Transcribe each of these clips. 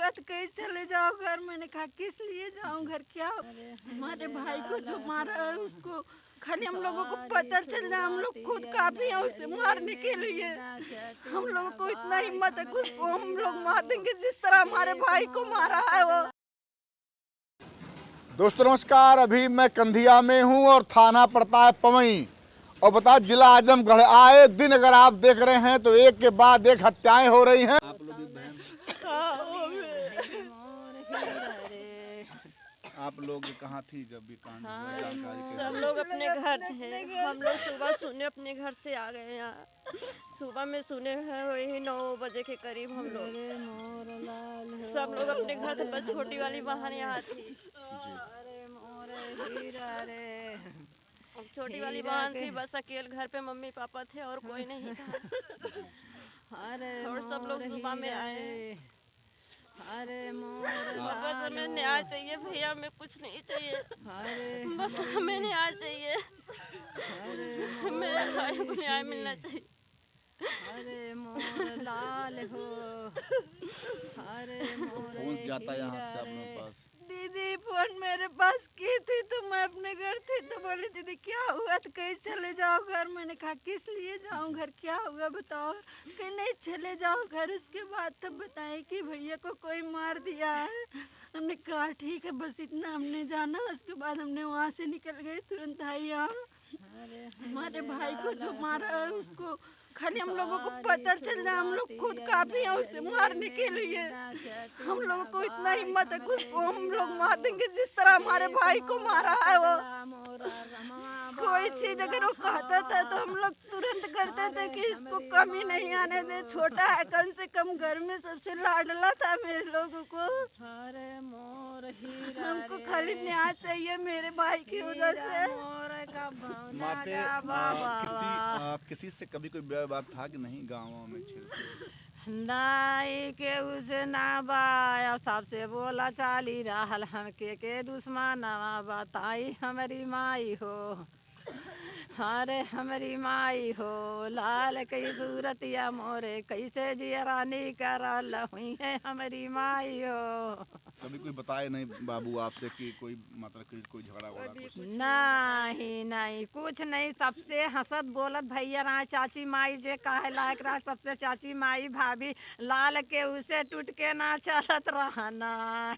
हुआ तो कहीं चले जाओ घर। मैंने कहा किस लिए जाऊं घर, क्या हमारे भाई को जो मारा है उसको खाली हम लोगों को पता चल जाए, हम लोग खुद काफी हैं उसे मारने के लिए। हम लोगों को इतना हिम्मत है कि उसको हम लोग मार देंगे जिस तरह हमारे भाई को मारा है वो। दोस्तों नमस्कार, अभी मैं कंधिया में हूं और थाना पड़ता है पवई और बता जिला आजमगढ़। आए दिन अगर आप देख रहे हैं तो एक के बाद एक हत्याएं हो रही हैं। आप लोग भी आप लोग कहाँ थी जब भी कांड हुआ? जानकारी सब लोग अपने घर थे। हम लोग सुबह सुने अपने घर से आ गए यहाँ। सुबह में सुने हैं वही 9 बजे के करीब हम लोग सब लोग अपने घर थे। बस छोटी वाली बहन यहाँ थी। छोटी वाली बहन थी, बस अकेले घर पे मम्मी पापा थे और कोई नहीं था। और सब लोग सुबह में आए। बस हमें न्याय चाहिए भैया, हमें कुछ नहीं चाहिए, बस हमें न्याय चाहिए। मेरे भाई को न्याय मिलना चाहिए। अरे मोर लाल हो, अरे मोर फोन जाता है यहाँ से अपने पास। दीदी फोन मेरे पास की थी तो मैं अपने घर थी तो बोली दीदी क्या हुआ तो कहीं चले जाओ घर। मैंने कहा किस लिए जाऊं घर, क्या हुआ बताओ। कहीं नहीं चले जाओ घर। उसके बाद तब बताए कि भैया को कोई मार दिया है। हमने कहा ठीक है, बस इतना हमने जाना। उसके बाद हमने वहाँ से निकल गए, तुरंत आई यहाँ। हमारे भाई को जो मारा है उसको खाली हम लोगों को पता चल जाए, हम लोग खुद काफी हैं उसे मारने के लिए। हम लोगों को इतना हिम्मत है कि उसको हम लोग मार देंगे जिस तरह हमारे भाई को मारा है वो। कोई चीज अगर वो कहता था तो हम लोग तुरंत करते थे कि इसको कमी नहीं आने दे। छोटा है, कम से कम घर में सबसे लाडला था मेरे लोगों को। हमको खाली न्याय चाहिए मेरे भाई की वजह से। माते किसी से कभी कोई बात था कि नहीं गाँव में? नाई के उसे ना बाया सबसे बोला चाली रहल हम के दुश्मन बताई हमारी माई हो। अरे हमारी माई हो, लाल कई सूरतिया मोरे कैसे जियरानी करल हुई है हमारी माई हो। कभी कोई बताए नहीं बाबू आपसे कि कोई मतलब कोई झगड़ा वगड़ा? नहीं कुछ नहीं। सबसे हंसत बोलत भैया रहा चाची माई जे काहे लायक रहा। सबसे चाची माई भाभी लाल के उसे टूट के ना चलत रहना।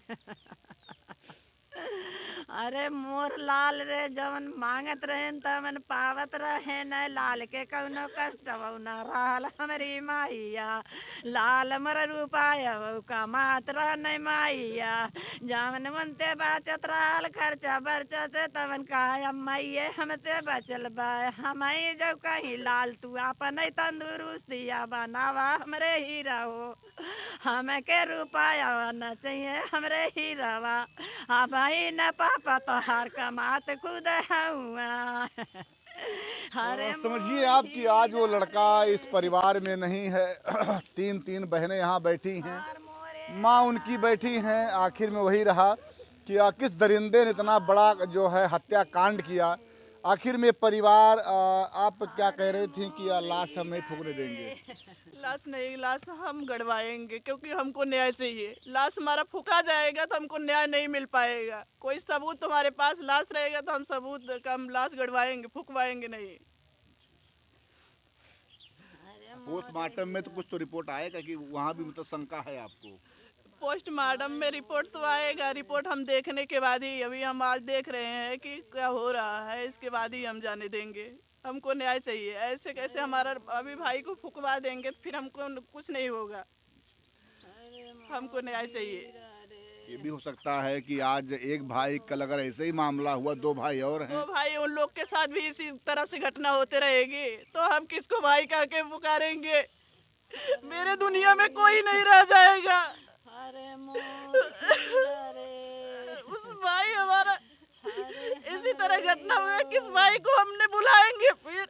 अरे मोर लाल रे जवन मांगत रहे तमन पावत रहे न। लाल के कौनो कष्ट न रहल हमारी माइया। लाल मर रूपाया कमात रह न माइया। जवन मनते बचत रहल खर्चा बर्चा से तमन कहा मैये हमसे बचल बा। हम जब कहीं लाल तू अपन तंदुरुस्तिया बनावा हमरे ही रहो। हमें के रुपया न चाहिए हमरे ही रवा। हाँ भाई न पापा तो हर कमात खुद हुआ। समझिए आप कि आज वो लड़का इस परिवार में नहीं है। तीन बहनें यहाँ बैठी हैं, माँ उनकी बैठी हैं। आखिर में वही रहा कि किस दरिंदे ने इतना बड़ा जो है हत्याकांड किया। आखिर में परिवार आप क्या कह रही थी कि लाश हम नहीं फूकने देंगे? लाश नहीं, लाश हम गड़वाएंगे क्योंकि हमको न्याय चाहिए। लाश हमारा फूका जाएगा तो हमको न्याय नहीं मिल पाएगा। कोई सबूत तुम्हारे पास लाश रहेगा तो हम सबूत का हम लाश गड़वाएंगे, फूकवाएंगे नहीं। पोस्टमार्टम में तो कुछ तो रिपोर्ट आएगा कि वहाँ भी मतलब शंका है आपको? पोस्टमार्टम में रिपोर्ट तो आएगा। रिपोर्ट हम देखने के बाद ही, अभी हम आज देख रहे हैं कि क्या हो रहा है, इसके बाद ही हम जाने देंगे। हमको न्याय चाहिए। ऐसे कैसे हमारा अभी भाई को फुकवा देंगे तो फिर हमको कुछ नहीं होगा। हमको न्याय चाहिए। ये भी हो सकता है कि आज एक भाई, कल अगर ऐसे ही मामला हुआ 2 भाई और हैं। 2 भाई उन लोग के साथ भी इसी तरह से घटना होते रहेगी तो हम किसको भाई कह के पुकारेंगे? मेरे दुनिया में कोई नहीं रह जाएगा। उस भाई हमारा इसी तरह घटना हुआ, किस भाई को हमने बुलाएंगे फिर?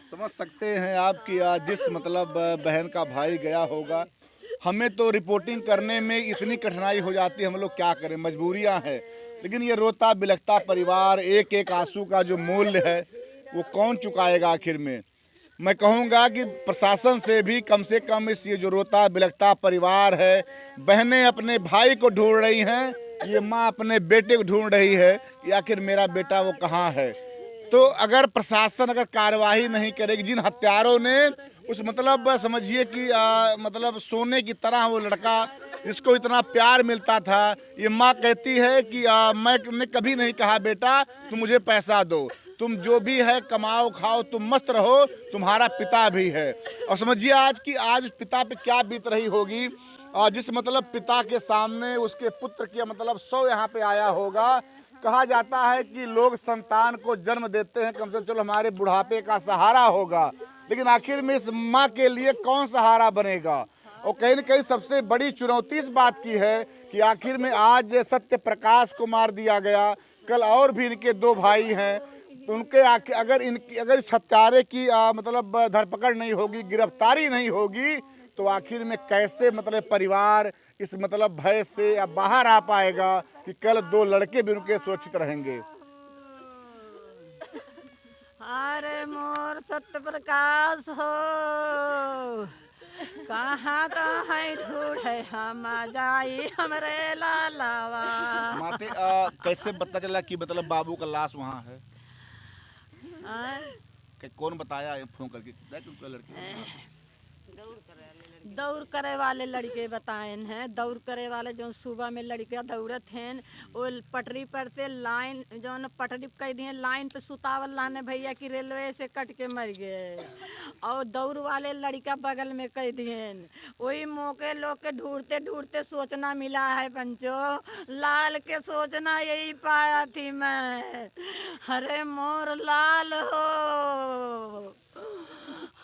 समझ सकते हैं आप कि जिस मतलब बहन का भाई गया होगा, हमें तो रिपोर्टिंग करने में इतनी कठिनाई हो जाती है, हम लोग क्या करें, मजबूरियां हैं। लेकिन ये रोता बिलखता परिवार, एक एक आंसू का जो मूल्य है वो कौन चुकाएगा आखिर में। मैं कहूँगा कि प्रशासन से भी कम से कम इस ये जो रोता बिलखता परिवार है, बहनें अपने भाई को ढूंढ रही हैं, ये माँ अपने बेटे को ढूंढ रही है कि आखिर मेरा बेटा वो कहाँ है। तो अगर प्रशासन अगर कार्रवाई नहीं करेगी, जिन हत्यारों ने उस मतलब समझिए कि मतलब सोने की तरह वो लड़का जिसको इतना प्यार मिलता था, ये माँ कहती है कि मैंने कभी नहीं कहा बेटा तुम मुझे पैसा दो, तुम जो भी है कमाओ खाओ, तुम मस्त रहो, तुम्हारा पिता भी है। और समझिए आज उस पिता पे क्या बीत रही होगी, जिस मतलब पिता के सामने उसके पुत्र की मतलब 100 यहाँ पे आया होगा। कहा जाता है कि लोग संतान को जन्म देते हैं कम से कम चलो हमारे बुढ़ापे का सहारा होगा, लेकिन आखिर में इस माँ के लिए कौन सहारा बनेगा। और कहीं न कहीं सबसे बड़ी चुनौती इस बात की है कि आखिर में आज सत्य प्रकाश को मार दिया गया, कल और भी इनके 2 भाई हैं, तो उनके अगर इस हत्यारे की मतलब धरपकड़ नहीं होगी, गिरफ्तारी नहीं होगी, तो आखिर में कैसे मतलब परिवार इस मतलब भय से अब बाहर आ पाएगा कि कल 2 लड़के भी उनके सुरक्षित रहेंगे। अरे मोर सत्य प्रकाश हो, कहाँ कहाँ ढूंढे हम जाई हमरे लालावा। माते कैसे पता चला कि मतलब बाबू का लाश वहाँ है? कौन बताया फोन करके? लड़के दौड़ करे वाले लड़के बताए हैं, दौड़ करे वाले जो सुबह में लड़कियां दौड़त हैं, वो पटरी पर से लाइन जो न पटरी कह दिए लाइन पे सुतावल लाने भैया की रेलवे से कट के मर गए। और दौड़ वाले लड़का बगल में कह दिए, वही मौके लोग के ढूंढते ढूंढते सोचना मिला है पंचो, लाल के सोचना यही पाया थी मैं। अरे मोर लाल हो,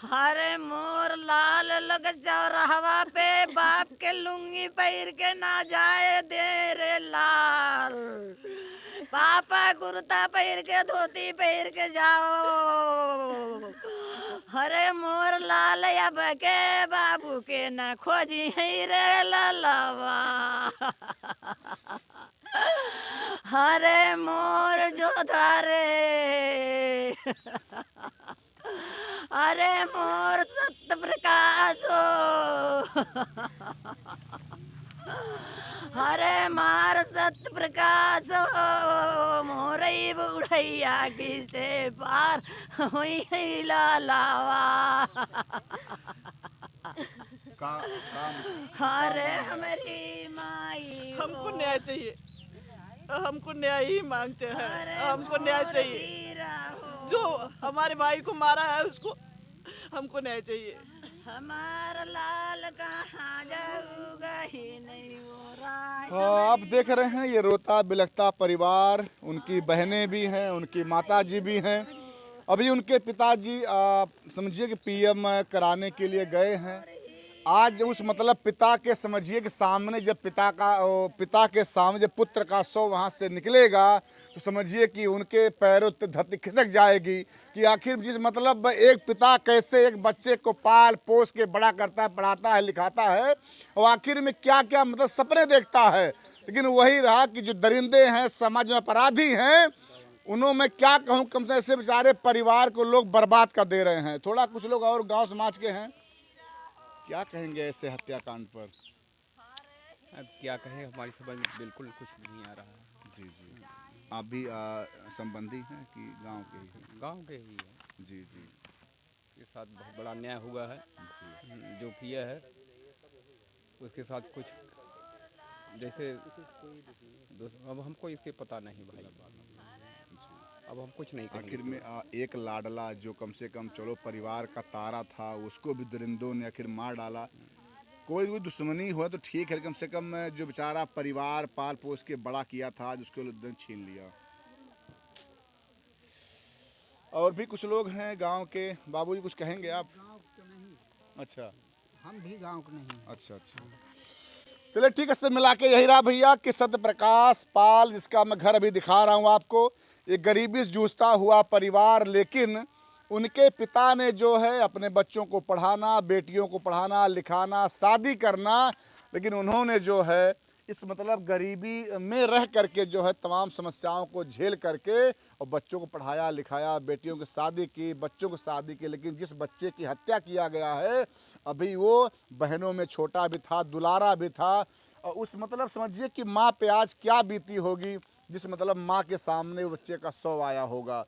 अरे मोर लाल लग चौराहा पे बाप के लुंगी पहिर के ना जाए दे रे लाल, पापा कुर्ता पहिर के धोती पहिर के जाओ। अरे मोर लाल अब के बाबू के न खोजी है रे ललवा। अरे मोर जोधा रे, अरे मोर सत्य प्रकाश हो, अरे मार सत्य प्रकाश हो, मोरई बुढ़ैया की से पार हुई लालावा। अरे हमारी माई हमको न्याय चाहिए, हमको न्याय ही मांगते हैं, हमको न्याय चाहिए। जो हमारे भाई को मारा है उसको हमको न्याय चाहिए। हमारा लाल कहाँ जाऊगा ही नहीं हो रहा। हाँ, आप देख रहे हैं ये रोता बिलखता परिवार, उनकी बहनें भी हैं, उनकी माताजी भी हैं। अभी उनके पिताजी समझिए कि पीएम कराने के लिए गए हैं। आज उस मतलब पिता के समझिए कि सामने जब पिता के सामने जब पुत्र का शव वहाँ से निकलेगा तो समझिए कि उनके पैरों पे धरती खिसक जाएगी कि आखिर जिस मतलब एक पिता कैसे एक बच्चे को पाल पोस के बड़ा करता है, पढ़ाता है, लिखाता है, और आखिर में क्या क्या मतलब सपने देखता है। लेकिन वही रहा कि जो दरिंदे हैं, समाज में अपराधी हैं, उन्होंने मैं क्या कहूँ, कम से ऐसे बेचारे परिवार को लोग बर्बाद कर दे रहे हैं। थोड़ा कुछ लोग और गाँव समाज के हैं, क्या कहेंगे ऐसे हत्याकांड पर? अब क्या कहें, हमारी समझ में बिल्कुल कुछ नहीं आ रहा। जी जी, आप भी संबंधी हैं कि गांव के ही हैं? गांव के ही है जी जी, के साथ बहुत बड़ा अन्याय हुआ है। जो किया है उसके साथ कुछ जैसे अब हमको इसके पता नहीं भाई, अब हम कुछ नहीं कहेंगे। आखिर में एक लाडला जो कम से कम चलो परिवार का तारा था, उसको भी दरिंदों ने आखिर मार डाला। कोई दुश्मनी हुआ तो ठीक है, कम से कम जो बेचारा परिवार पाल पोस के बड़ा किया था आज उसको लोग छीन लिया। और भी कुछ लोग हैं गांव के। बाबूजी कुछ कहेंगे आप? गांव तो नहीं, अच्छा, हम भी गांव के नहीं। अच्छा अच्छा, चलिए ठीक है। इससे मिला के यही रहा भैया कि सत्य प्रकाश पाल, जिसका मैं घर अभी दिखा रहा हूँ आपको, एक गरीबी से जूझता हुआ परिवार, लेकिन उनके पिता ने जो है अपने बच्चों को पढ़ाना, बेटियों को पढ़ाना लिखाना, शादी करना, लेकिन उन्होंने जो है इस मतलब गरीबी में रह करके जो है तमाम समस्याओं को झेल करके और बच्चों को पढ़ाया लिखाया, बेटियों की शादी की, बच्चों की शादी की। लेकिन जिस बच्चे की हत्या किया गया है अभी वो बहनों में छोटा भी था, दुलारा भी था, और उस मतलब समझिए कि माँ पे आज क्या बीती होगी जिस मतलब माँ के सामने बच्चे का शव आया होगा।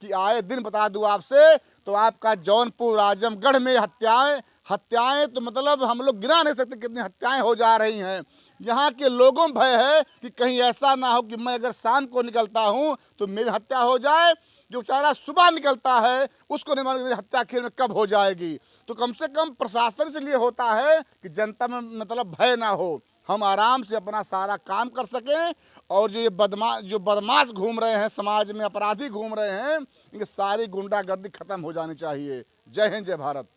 कि आए दिन बता दूं आपसे तो आपका जौनपुर आजमगढ़ में हत्याएं तो मतलब हम लोग गिना नहीं सकते कितनी हत्याएं हो जा रही हैं। यहाँ के लोगों में भय है कि कहीं ऐसा ना हो कि मैं अगर शाम को निकलता हूँ तो मेरी हत्या हो जाए, जो बेचारा सुबह निकलता है उसको नहीं मालूम मेरी हत्या आखिर में कब हो जाएगी। तो कम से कम प्रशासन से लिए होता है कि जनता में मतलब भय ना हो, हम आराम से अपना सारा काम कर सकें, और जो ये बदमाश घूम रहे हैं समाज में, अपराधी घूम रहे हैं, इनकी सारी गुंडागर्दी खत्म हो जानी चाहिए। जय हिंद, जय भारत।